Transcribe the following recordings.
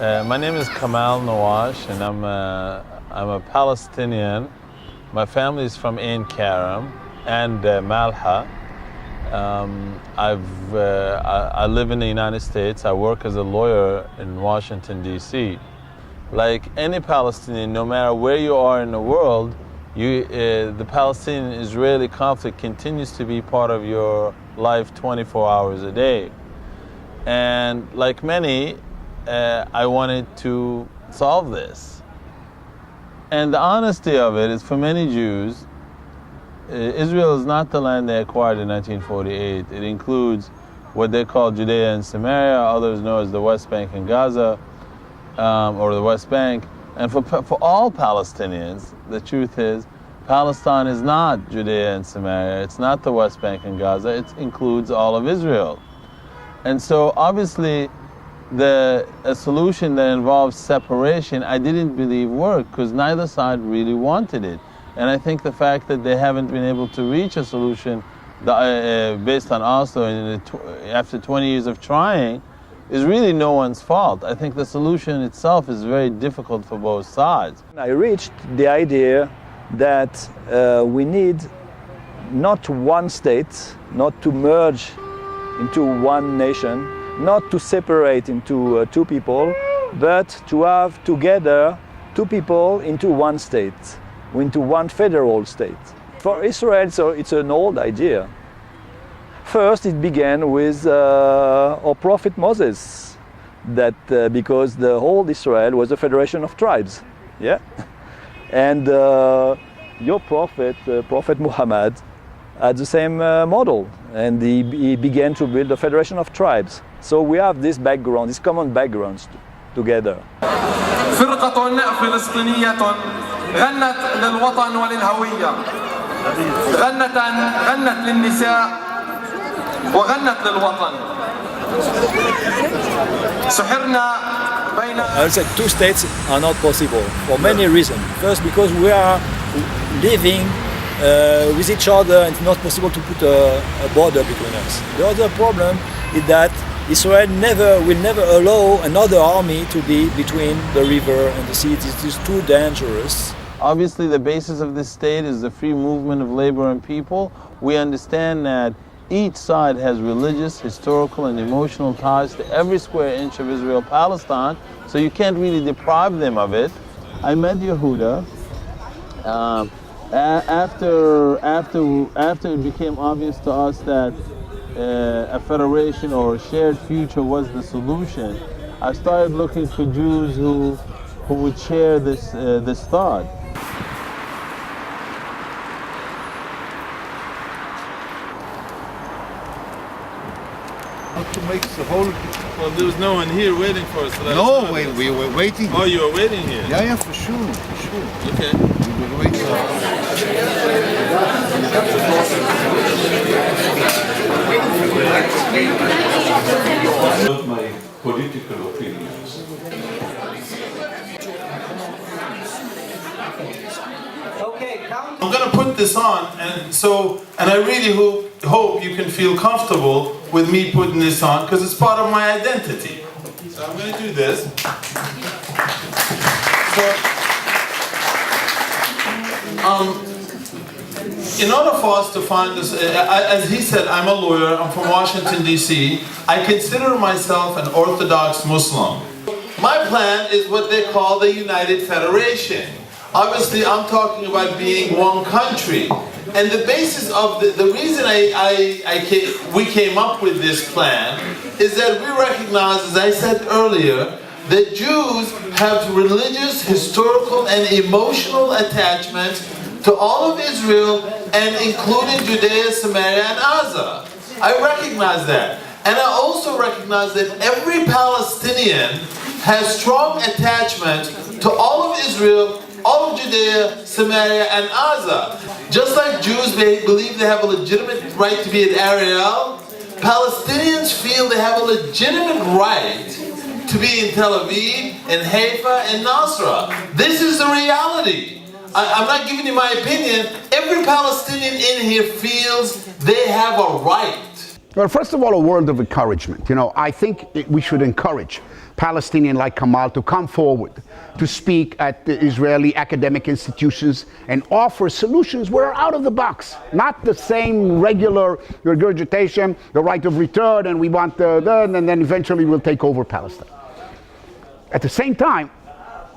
My name is Kamal Nawash, and I'm a Palestinian. My family is from Ain Karam and Malha. I live in the United States. I work as a lawyer in Washington, D.C. Like any Palestinian, no matter where you are in the world, the Palestinian-Israeli conflict continues to be part of your life 24 hours a day. And like many, I wanted to solve this. And the honesty of it is, for many Jews, Israel is not the land they acquired in 1948. It includes what they call Judea and Samaria, others know as the West Bank and Gaza, or the West Bank. And for all Palestinians, the truth is, Palestine is not Judea and Samaria, it's not the West Bank and Gaza, it includes all of Israel. And so obviously, a solution that involves separation, I didn't believe worked, because neither side really wanted it. And I think the fact that they haven't been able to reach a solution based on Oslo after 20 years of trying is really no one's fault. I think the solution itself is very difficult for both sides. I reached the idea that we need not one state, not to merge into one nation, not to separate into two people, but to have together two people into one state, into one federal state. For Israel, so it's an old idea. First, it began with our prophet Moses, that because the whole Israel was a federation of tribes, yeah. And your prophet, Prophet Muhammad, had the same model, and he began to build a federation of tribes. So we have this background, this common backgrounds together. فرقة فلسطينية غنت للوطن وللهوية، غنت للنساء وغنت للوطن. سحرنا بين. I would say two states are not possible for many reasons. First, because we are living with each other, and it's not possible to put a border between us. The other problem is that Israel will never allow another army to be between the river and the sea. It is too dangerous. Obviously, the basis of this state is the free movement of labor and people. We understand that each side has religious, historical, and emotional ties to every square inch of Israel-Palestine, so you can't really deprive them of it. I met Yehuda after it became obvious to us that a federation or a shared future was the solution. I started looking for Jews who would share this thought. To make the whole. Well, there was no one here waiting for us. So No, we were waiting. Oh, you were waiting here? Yeah, for sure. Okay. We were waiting. Not my political opinions. I'm going to put this on, and I really hope you can feel comfortable with me putting this on, because it's part of my identity. So I'm going to do this. In order for us to find this, as he said, I'm a lawyer, I'm from Washington, D.C. I consider myself an Orthodox Muslim. My plan is what they call the United Federation. Obviously, I'm talking about being one country. And the basis of the reason we came up with this plan is that we recognize, as I said earlier, that Jews have religious, historical, and emotional attachment to all of Israel, and including Judea, Samaria, and Gaza. I recognize that. And I also recognize that every Palestinian has strong attachment to all of Israel, all of Judea, Samaria, and Gaza. Just like Jews believe they have a legitimate right to be at Ariel, Palestinians feel they have a legitimate right to be in Tel Aviv, in Haifa, and Nasra. This is the reality. I'm not giving you my opinion. Every Palestinian in here feels they have a right. Well, first of all, a word of encouragement. You know, I think we should encourage Palestinian like Kamal to come forward, to speak at the Israeli academic institutions and offer solutions that are out of the box. Not the same regular regurgitation, the right of return, and we want and then eventually we'll take over Palestine. At the same time,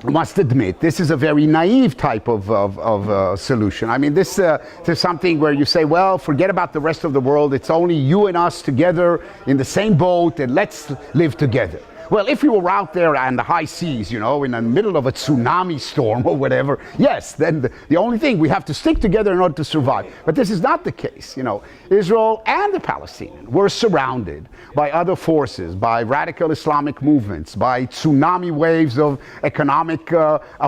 I must admit, this is a very naive type of solution. I mean, this is something where you say, well, forget about the rest of the world. It's only you and us together in the same boat, and let's live together. Well, if you were out there on the high seas, you know, in the middle of a tsunami storm or whatever, yes, then the only thing, we have to stick together in order to survive. But this is not the case, you know. Israel and the Palestinians were surrounded by other forces, by radical Islamic movements, by tsunami waves of economic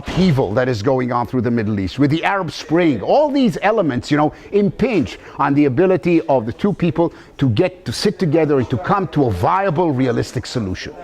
upheaval that is going on through the Middle East, with the Arab Spring. All these elements, you know, impinge on the ability of the two people to sit together and to come to a viable, realistic solution.